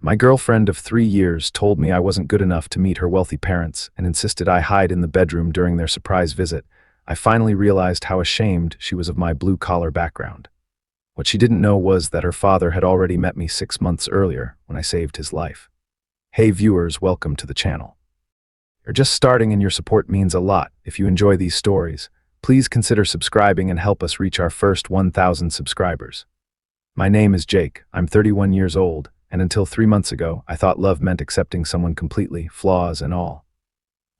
My girlfriend of 3 years told me I wasn't good enough to meet her wealthy parents and insisted I hide in the bedroom during their surprise visit. I finally realized how ashamed she was of my blue-collar background. What she didn't know was that her father had already met me 6 months earlier when I saved his life. Hey viewers, welcome to the channel. You're just starting and your support means a lot. If you enjoy these stories, please consider subscribing and help us reach our first 1,000 subscribers. My name is Jake, I'm 31 years old, and until 3 months ago, I thought love meant accepting someone completely, flaws and all.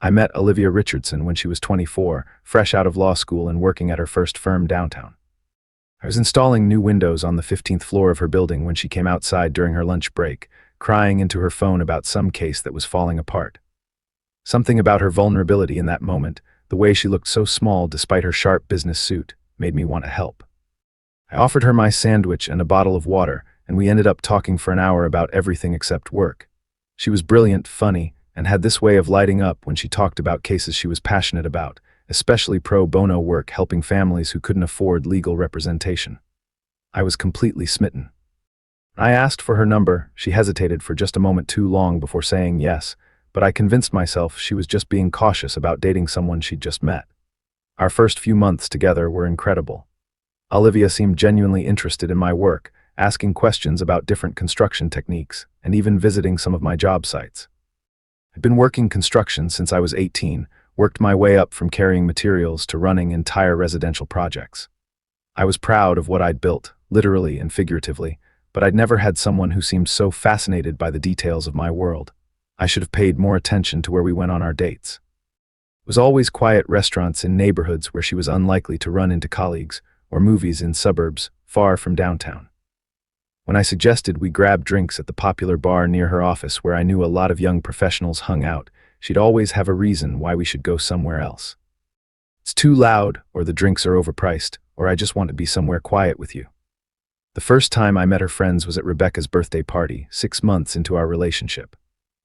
I met Olivia Richardson when she was 24, fresh out of law school and working at her first firm downtown. I was installing new windows on the 15th floor of her building when she came outside during her lunch break, crying into her phone about some case that was falling apart. Something about her vulnerability in that moment, the way she looked so small despite her sharp business suit, made me want to help. I offered her my sandwich and a bottle of water, and we ended up talking for an hour about everything except work. She was brilliant, funny, and had this way of lighting up when she talked about cases she was passionate about, especially pro bono work helping families who couldn't afford legal representation. I was completely smitten. I asked for her number. She hesitated for just a moment too long before saying yes, but I convinced myself she was just being cautious about dating someone she'd just met. Our first few months together were incredible. Olivia seemed genuinely interested in my work, asking questions about different construction techniques, and even visiting some of my job sites. I'd been working construction since I was 18, worked my way up from carrying materials to running entire residential projects. I was proud of what I'd built, literally and figuratively, but I'd never had someone who seemed so fascinated by the details of my world. I should have paid more attention to where we went on our dates. It was always quiet restaurants in neighborhoods where she was unlikely to run into colleagues, or movies in suburbs far from downtown. When I suggested we grab drinks at the popular bar near her office where I knew a lot of young professionals hung out, she'd always have a reason why we should go somewhere else. It's too loud, or the drinks are overpriced, or I just want to be somewhere quiet with you. The first time I met her friends was at Rebecca's birthday party, 6 months into our relationship.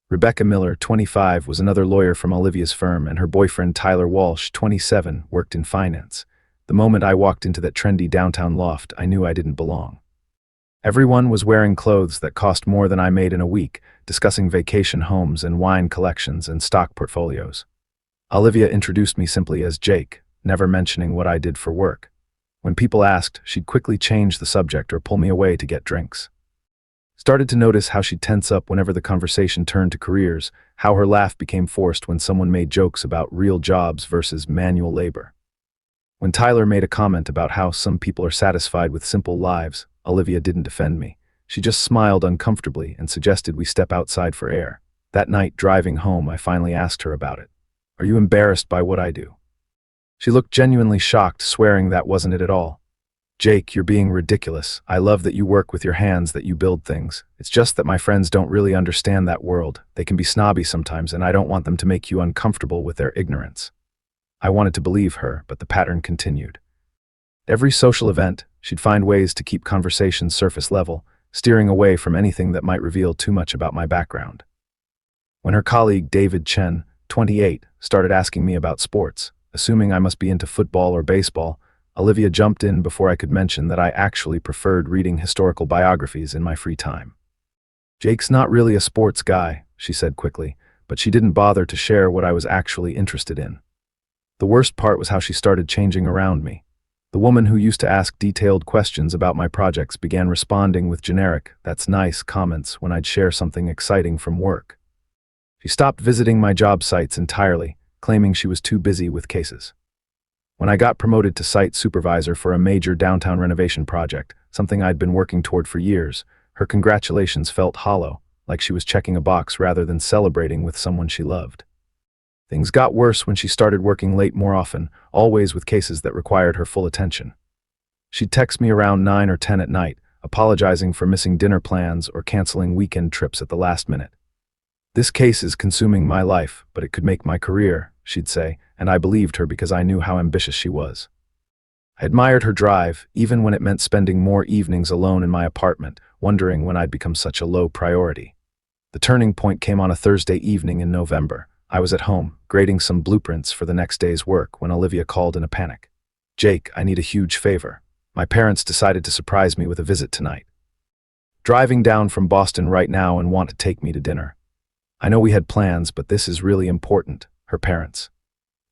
Rebecca Miller, 25, was another lawyer from Olivia's firm, and her boyfriend Tyler Walsh, 27, worked in finance. The moment I walked into that trendy downtown loft, I knew I didn't belong. Everyone was wearing clothes that cost more than I made in a week, discussing vacation homes and wine collections and stock portfolios. Olivia introduced me simply as Jake, never mentioning what I did for work. When people asked, she'd quickly change the subject or pull me away to get drinks. Started to notice how she'd tense up whenever the conversation turned to careers, how her laugh became forced when someone made jokes about real jobs versus manual labor. When Tyler made a comment about how some people are satisfied with simple lives, Olivia didn't defend me. She just smiled uncomfortably and suggested we step outside for air. That night, driving home, I finally asked her about it. "Are you embarrassed by what I do?" She looked genuinely shocked, swearing that wasn't it at all. "Jake, you're being ridiculous. I love that you work with your hands, that you build things. It's just that my friends don't really understand that world. They can be snobby sometimes, and I don't want them to make you uncomfortable with their ignorance." I wanted to believe her, but the pattern continued. Every social event, she'd find ways to keep conversations surface level, steering away from anything that might reveal too much about my background. When her colleague David Chen, 28, started asking me about sports, assuming I must be into football or baseball, Olivia jumped in before I could mention that I actually preferred reading historical biographies in my free time. "Jake's not really a sports guy," she said quickly, but she didn't bother to share what I was actually interested in. The worst part was how she started changing around me. The woman who used to ask detailed questions about my projects began responding with generic, "that's nice" comments when I'd share something exciting from work. She stopped visiting my job sites entirely, claiming she was too busy with cases. When I got promoted to site supervisor for a major downtown renovation project, something I'd been working toward for years, her congratulations felt hollow, like she was checking a box rather than celebrating with someone she loved. Things got worse when she started working late more often, always with cases that required her full attention. She'd text me around 9 or 10 at night, apologizing for missing dinner plans or canceling weekend trips at the last minute. "This case is consuming my life, but it could make my career," she'd say, and I believed her because I knew how ambitious she was. I admired her drive, even when it meant spending more evenings alone in my apartment, wondering when I'd become such a low priority. The turning point came on a Thursday evening in November. I was at home, grading some blueprints for the next day's work when Olivia called in a panic. "Jake, I need a huge favor. My parents decided to surprise me with a visit tonight." Driving down from Boston right now and want to take me to dinner. I know we had plans, but this is really important, her parents.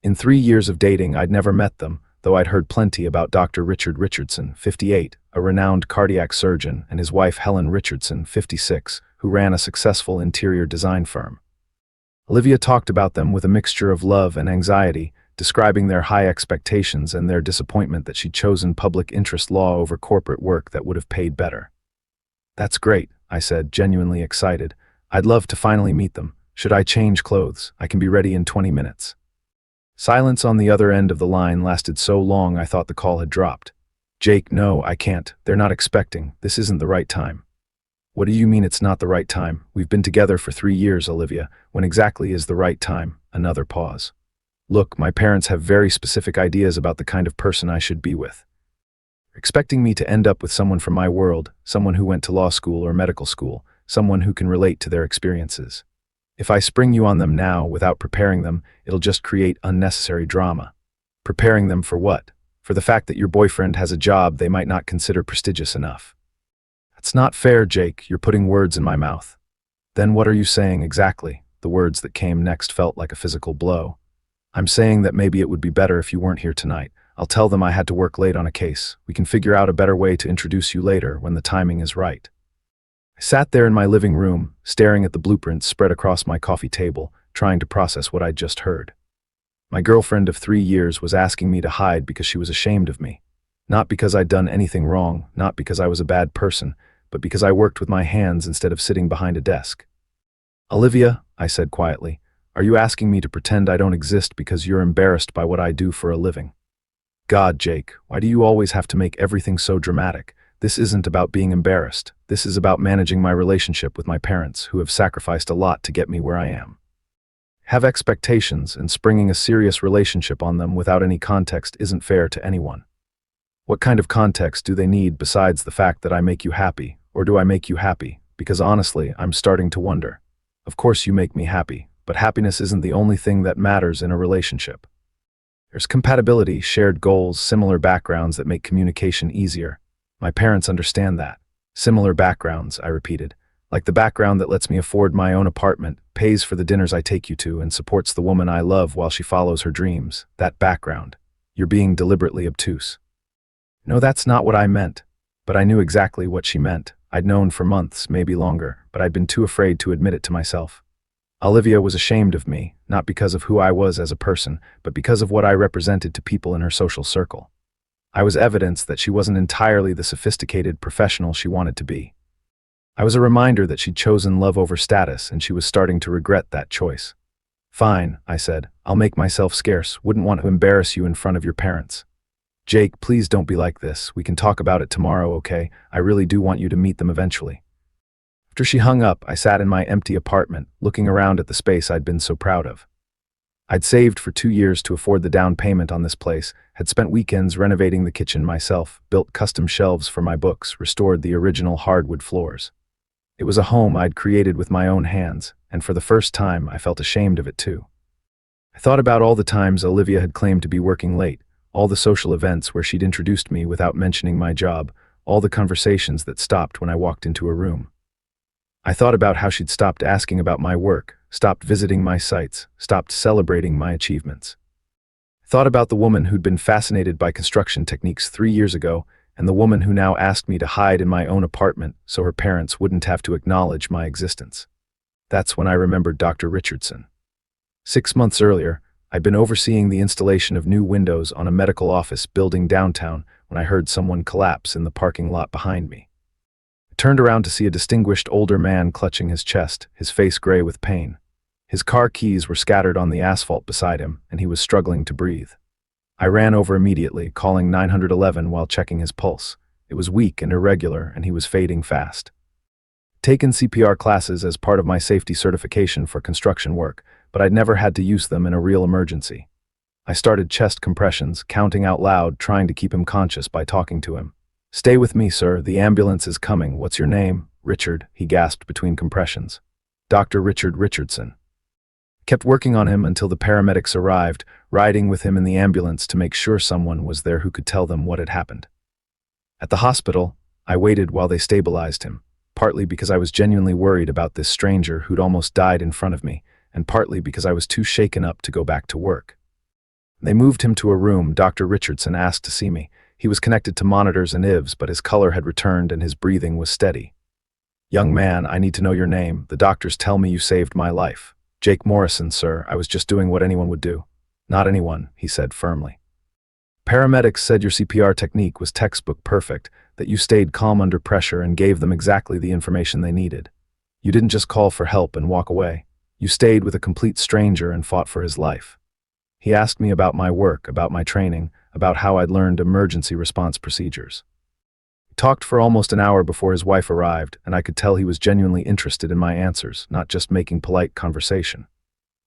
In 3 years of dating, I'd never met them, though I'd heard plenty about Dr. Richard Richardson, 58, a renowned cardiac surgeon, and his wife Helen Richardson, 56, who ran a successful interior design firm. Olivia talked about them with a mixture of love and anxiety, describing their high expectations and their disappointment that she'd chosen public interest law over corporate work that would have paid better. "That's great," I said, genuinely excited. "I'd love to finally meet them. Should I change clothes? I can be ready in 20 minutes. Silence on the other end of the line lasted so long I thought the call had dropped. "Jake, no, I can't. They're not expecting. This isn't the right time." "What do you mean it's not the right time? We've been together for 3 years, Olivia. When exactly is the right time?" Another pause. "Look, my parents have very specific ideas about the kind of person I should be with. Expecting me to end up with someone from my world, someone who went to law school or medical school, someone who can relate to their experiences. If I spring you on them now without preparing them, it'll just create unnecessary drama." "Preparing them for what? For the fact that your boyfriend has a job they might not consider prestigious enough." "That's not fair, Jake. You're putting words in my mouth." "Then what are you saying exactly?" The words that came next felt like a physical blow. "I'm saying that maybe it would be better if you weren't here tonight. I'll tell them I had to work late on a case. We can figure out a better way to introduce you later when the timing is right." I sat there in my living room, staring at the blueprints spread across my coffee table, trying to process what I'd just heard. My girlfriend of 3 years was asking me to hide because she was ashamed of me. Not because I'd done anything wrong, not because I was a bad person, but because I worked with my hands instead of sitting behind a desk. "Olivia," I said quietly, "are you asking me to pretend I don't exist because you're embarrassed by what I do for a living?" "God, Jake, why do you always have to make everything so dramatic? This isn't about being embarrassed. This is about managing my relationship with my parents, who have sacrificed a lot to get me where I am. Have expectations, and springing a serious relationship on them without any context isn't fair to anyone. What kind of context do they need besides the fact that I make you happy, or do I make you happy? Because honestly, I'm starting to wonder. Of course you make me happy, but happiness isn't the only thing that matters in a relationship. There's compatibility, shared goals, similar backgrounds that make communication easier. My parents understand that. Similar backgrounds, I repeated. Like the background that lets me afford my own apartment, pays for the dinners I take you to, and supports the woman I love while she follows her dreams. That background. You're being deliberately obtuse." "No, that's not what I meant." But I knew exactly what she meant. I'd known for months, maybe longer, but I'd been too afraid to admit it to myself. Olivia was ashamed of me, not because of who I was as a person, but because of what I represented to people in her social circle. I was evidence that she wasn't entirely the sophisticated professional she wanted to be. I was a reminder that she'd chosen love over status, and she was starting to regret that choice. "Fine," I said. "I'll make myself scarce. Wouldn't want to embarrass you in front of your parents." "Jake, please don't be like this. We can talk about it tomorrow, okay? I really do want you to meet them eventually." After she hung up, I sat in my empty apartment, looking around at the space I'd been so proud of. I'd saved for 2 years to afford the down payment on this place, had spent weekends renovating the kitchen myself, built custom shelves for my books, restored the original hardwood floors. It was a home I'd created with my own hands, and for the first time, I felt ashamed of it too. I thought about all the times Olivia had claimed to be working late, all the social events where she'd introduced me without mentioning my job, all the conversations that stopped when I walked into a room. I thought about how she'd stopped asking about my work, stopped visiting my sites, stopped celebrating my achievements. I thought about the woman who'd been fascinated by construction techniques 3 years ago, and the woman who now asked me to hide in my own apartment so her parents wouldn't have to acknowledge my existence. That's when I remembered Dr. Richardson. 6 months earlier, I'd been overseeing the installation of new windows on a medical office building downtown when I heard someone collapse in the parking lot behind me. I turned around to see a distinguished older man clutching his chest, his face gray with pain. His car keys were scattered on the asphalt beside him, and he was struggling to breathe. I ran over immediately, calling 911 while checking his pulse. It was weak and irregular, and he was fading fast. Taken CPR classes as part of my safety certification for construction work, but I'd never had to use them in a real emergency. I started chest compressions, counting out loud, trying to keep him conscious by talking to him. "Stay with me, sir. The ambulance is coming. What's your name?" "Richard," he gasped between compressions. "Dr. Richard Richardson." Kept working on him until the paramedics arrived, riding with him in the ambulance to make sure someone was there who could tell them what had happened. At the hospital, I waited while they stabilized him. partly because I was genuinely worried about this stranger who'd almost died in front of me, and partly because I was too shaken up to go back to work. They moved him to a room. Dr. Richardson asked to see me. He was connected to monitors and IVs, but his color had returned and his breathing was steady. "Young man, I need to know your name. The doctors tell me you saved my life." "Jake Morrison, sir. I was just doing what anyone would do." "Not anyone," he said firmly. "Paramedics said your CPR technique was textbook perfect, that you stayed calm under pressure and gave them exactly the information they needed. You didn't just call for help and walk away. You stayed with a complete stranger and fought for his life." He asked me about my work, about my training, about how I'd learned emergency response procedures. He talked for almost an hour before his wife arrived, and I could tell he was genuinely interested in my answers, not just making polite conversation.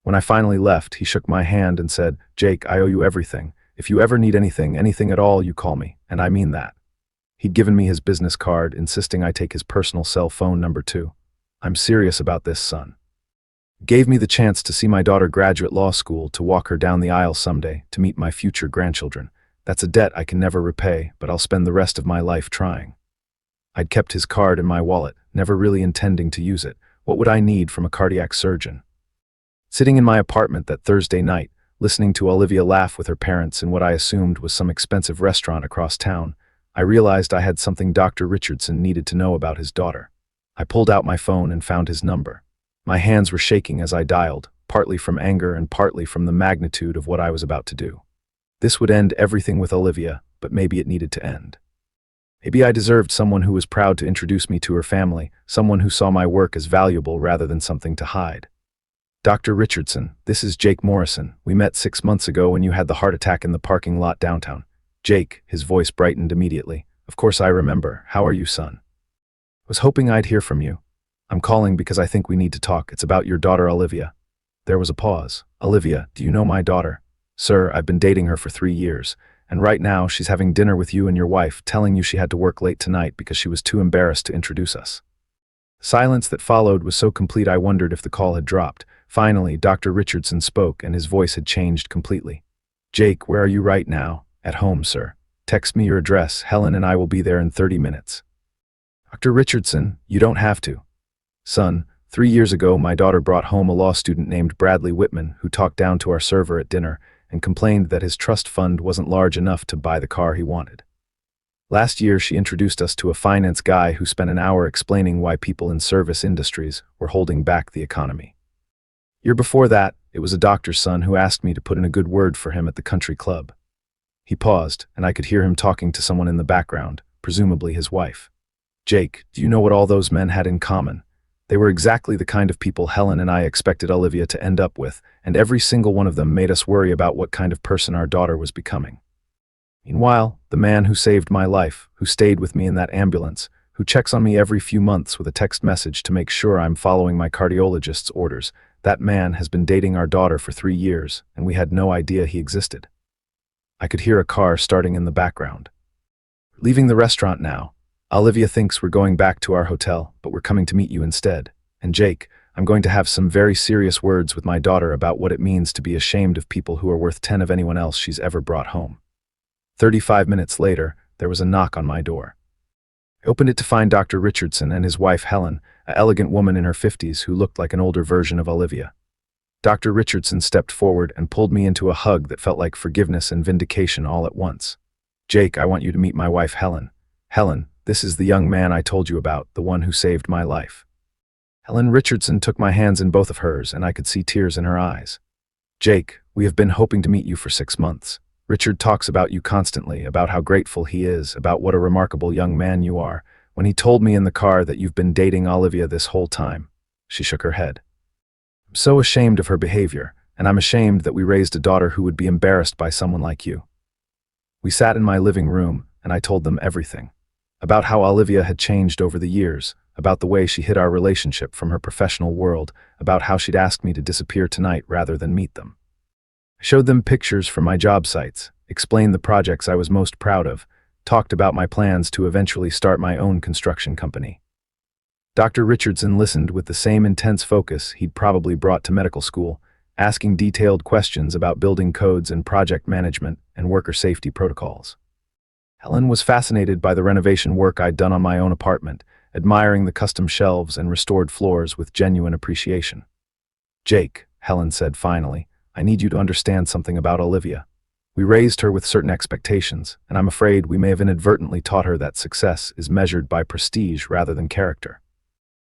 When I finally left, he shook my hand and said, "Jake, I owe you everything. If you ever need anything at all, you call me, and I mean that." He'd given me his business card, insisting I take his personal cell phone number too. "I'm serious about this, son." Gave me the chance to see my daughter graduate law school, to walk her down the aisle someday, to meet my future grandchildren. That's a debt I can never repay, but I'll spend the rest of my life trying. I'd kept his card in my wallet, never really intending to use it. What would I need from a cardiac surgeon? Sitting in my apartment that Thursday night, listening to Olivia laugh with her parents in what I assumed was some expensive restaurant across town, I realized I had something Dr. Richardson needed to know about his daughter. I pulled out my phone and found his number. My hands were shaking as I dialed, partly from anger and partly from the magnitude of what I was about to do. This would end everything with Olivia, but maybe it needed to end. Maybe I deserved someone who was proud to introduce me to her family, someone who saw my work as valuable rather than something to hide. "Dr. Richardson, this is Jake Morrison. We met 6 months ago when you had the heart attack in the parking lot downtown." "Jake," his voice brightened immediately. "Of course I remember. How are you, son?" "Was hoping I'd hear from you. I'm calling because I think we need to talk. It's about your daughter, Olivia." There was a pause. "Olivia, do you know my daughter?" "Sir, I've been dating her for 3 years, and right now she's having dinner with you and your wife, telling you she had to work late tonight because she was too embarrassed to introduce us." Silence that followed was so complete I wondered if the call had dropped. Finally, Dr. Richardson spoke, and his voice had changed completely. "Jake, where are you right now?" "At home, sir." "Text me your address. Helen and I will be there in 30 minutes. "Dr. Richardson, you don't have to." "Son, 3 years ago my daughter brought home a law student named Bradley Whitman who talked down to our server at dinner and complained that his trust fund wasn't large enough to buy the car he wanted. Last year she introduced us to a finance guy who spent an hour explaining why people in service industries were holding back the economy. Year before that, it was a doctor's son who asked me to put in a good word for him at the country club." He paused, and I could hear him talking to someone in the background, presumably his wife. "Jake, do you know what all those men had in common? They were exactly the kind of people Helen and I expected Olivia to end up with, and every single one of them made us worry about what kind of person our daughter was becoming. Meanwhile, the man who saved my life, who stayed with me in that ambulance, who checks on me every few months with a text message to make sure I'm following my cardiologist's orders, that man has been dating our daughter for 3 years, and we had no idea he existed." I could hear a car starting in the background. "Leaving the restaurant now. Olivia thinks we're going back to our hotel, but we're coming to meet you instead. And Jake, I'm going to have some very serious words with my daughter about what it means to be ashamed of people who are worth 10 of anyone else she's ever brought home." 35 minutes later, there was a knock on my door. I opened it to find Dr. Richardson and his wife Helen, an elegant woman in her 50s who looked like an older version of Olivia. Dr. Richardson stepped forward and pulled me into a hug that felt like forgiveness and vindication all at once. "Jake, I want you to meet my wife Helen. Helen, this is the young man I told you about, the one who saved my life." Helen Richardson took my hands in both of hers, and I could see tears in her eyes. "Jake, we have been hoping to meet you for 6 months. Richard talks about you constantly, about how grateful he is, about what a remarkable young man you are. When he told me in the car that you've been dating Olivia this whole time," she shook her head. "I'm so ashamed of her behavior, and I'm ashamed that we raised a daughter who would be embarrassed by someone like you." We sat in my living room, and I told them everything. About how Olivia had changed over the years, about the way she hid our relationship from her professional world, about how she'd asked me to disappear tonight rather than meet them. I showed them pictures from my job sites, explained the projects I was most proud of, talked about my plans to eventually start my own construction company. Dr. Richardson listened with the same intense focus he'd probably brought to medical school, asking detailed questions about building codes and project management and worker safety protocols. Helen was fascinated by the renovation work I'd done on my own apartment, admiring the custom shelves and restored floors with genuine appreciation. "Jake," Helen said finally, "I need you to understand something about Olivia. We raised her with certain expectations, and I'm afraid we may have inadvertently taught her that success is measured by prestige rather than character.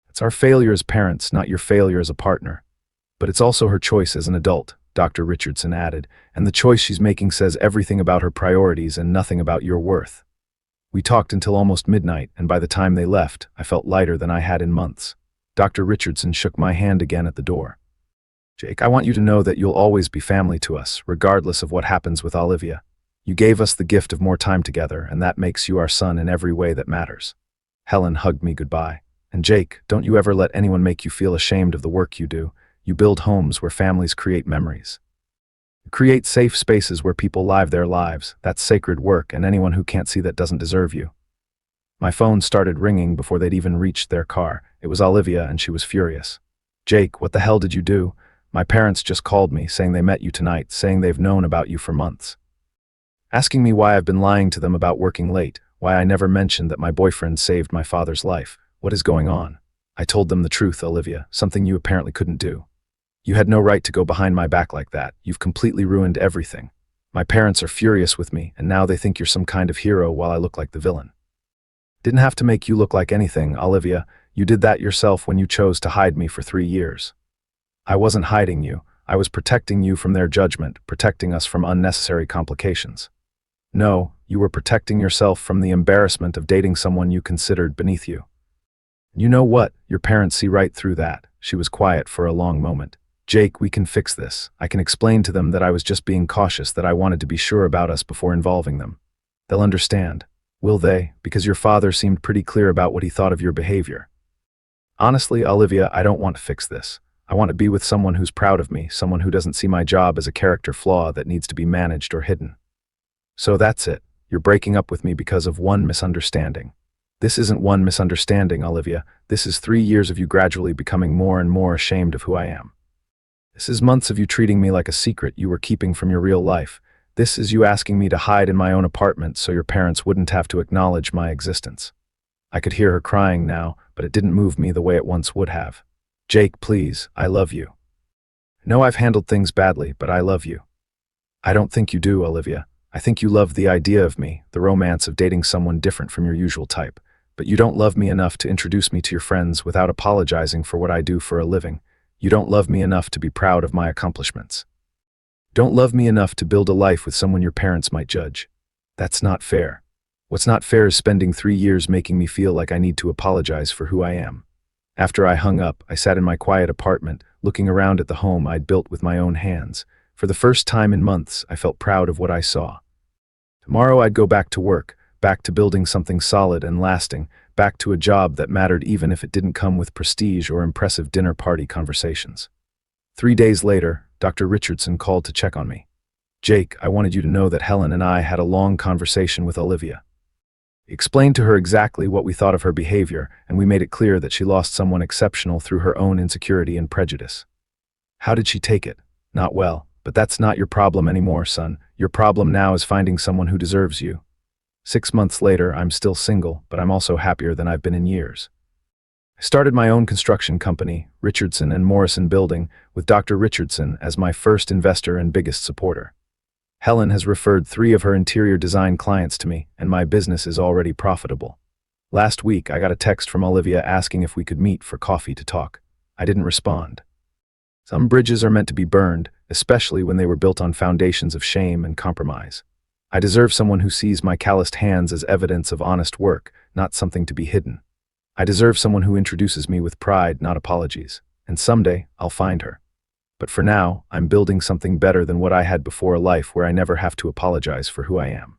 It's our failure as parents, not your failure as a partner. But it's also her choice as an adult," Dr. Richardson added, "and the choice she's making says everything about her priorities and nothing about your worth." We talked until almost midnight, and by the time they left, I felt lighter than I had in months. Dr. Richardson shook my hand again at the door. "Jake, I want you to know that you'll always be family to us, regardless of what happens with Olivia. You gave us the gift of more time together, and that makes you our son in every way that matters." Helen hugged me goodbye. "And Jake, don't you ever let anyone make you feel ashamed of the work you do. You build homes where families create memories. You create safe spaces where people live their lives. That's sacred work, and anyone who can't see that doesn't deserve you." My phone started ringing before they'd even reached their car. It was Olivia, and she was furious. "Jake, what the hell did you do? My parents just called me, saying they met you tonight, saying they've known about you for months. Asking me why I've been lying to them about working late, why I never mentioned that my boyfriend saved my father's life. What is going on?" I told them the truth, Olivia, something you apparently couldn't do. "You had no right to go behind my back like that. You've completely ruined everything. My parents are furious with me, and now they think you're some kind of hero while I look like the villain." "Didn't have to make you look like anything, Olivia. You did that yourself when you chose to hide me for 3 years. I wasn't hiding you. I was protecting you from their judgment, protecting us from unnecessary complications. No, you were protecting yourself from the embarrassment of dating someone you considered beneath you. You know what? Your parents see right through that." She was quiet for a long moment. "Jake, we can fix this. I can explain to them that I was just being cautious, that I wanted to be sure about us before involving them. They'll understand. Will they? Because your father seemed pretty clear about what he thought of your behavior." "Honestly, Olivia, I don't want to fix this. I want to be with someone who's proud of me, someone who doesn't see my job as a character flaw that needs to be managed or hidden." "So that's it. You're breaking up with me because of one misunderstanding." "This isn't one misunderstanding, Olivia. This is 3 years of you gradually becoming more and more ashamed of who I am. This is months of you treating me like a secret you were keeping from your real life. This is you asking me to hide in my own apartment so your parents wouldn't have to acknowledge my existence." I could hear her crying now, but it didn't move me the way it once would have. "Jake, please, I love you. I know I've handled things badly, but I love you." "I don't think you do, Olivia. I think you love the idea of me, the romance of dating someone different from your usual type. But you don't love me enough to introduce me to your friends without apologizing for what I do for a living. You don't love me enough to be proud of my accomplishments. Don't love me enough to build a life with someone your parents might judge. That's not fair. What's not fair is spending 3 years making me feel like I need to apologize for who I am." After I hung up, I sat in my quiet apartment, looking around at the home I'd built with my own hands. For the first time in months, I felt proud of what I saw. Tomorrow I'd go back to work, back to building something solid and lasting, back to a job that mattered even if it didn't come with prestige or impressive dinner party conversations. 3 days later, Dr. Richardson called to check on me. "Jake, I wanted you to know that Helen and I had a long conversation with Olivia. We explained to her exactly what we thought of her behavior, and we made it clear that she lost someone exceptional through her own insecurity and prejudice." "How did she take it?" "Not well, but that's not your problem anymore, son. Your problem now is finding someone who deserves you." 6 months later, I'm still single, but I'm also happier than I've been in years. I started my own construction company, Richardson and Morrison Building, with Dr. Richardson as my first investor and biggest supporter. Helen has referred 3 of her interior design clients to me, and my business is already profitable. Last week, I got a text from Olivia asking if we could meet for coffee to talk. I didn't respond. Some bridges are meant to be burned, especially when they were built on foundations of shame and compromise. I deserve someone who sees my calloused hands as evidence of honest work, not something to be hidden. I deserve someone who introduces me with pride, not apologies. And someday, I'll find her. But for now, I'm building something better than what I had before, a life where I never have to apologize for who I am.